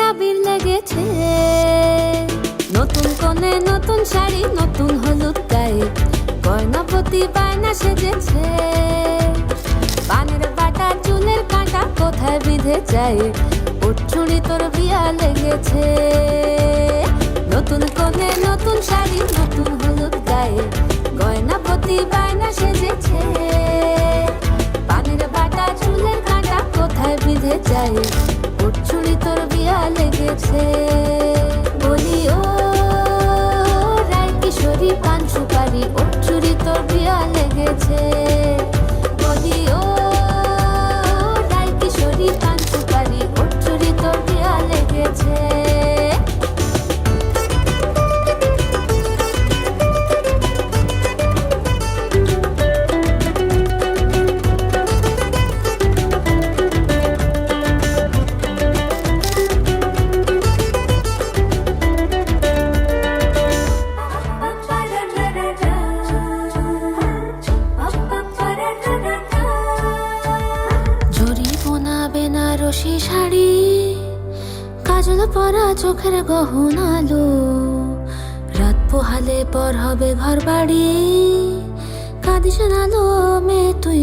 আবির লেগেছে, নতুন কোণে নতুন শাড়ি, নতুন হলুদ গায়ে, গয়নাপতি বায়না সেজেছে। পানের বাটা চুলের কাঁটা কোথায় বিঁধে যায়, ওর চুড়ি তোর বিয়া লেগেছে। নতুন কোণে নতুন শাড়ি, নতুন হলুদ গায়ে, গয়নাপতি বায়না সেজেছে। পানের বাটা চুলের কাঁটা কোথায় বিঁধে যায়, ওর চুড়ি তোর বিয়া লেগেছে। বলি ও রায় কিশোরী পান সুপারি, ওর চুড়ি তোর বিয়া লেগেছে। বলি ও রায় কিশোরী পান সুপারি, ওর চুড়ি তোর বিয়া লেগেছে। বেনারসি শাড়ি, কাজল পরা চোখের গহনালো, রাত পোহালে পর হবে ঘর বাড়ি। কাঁদিস না লো মেয়ে তুই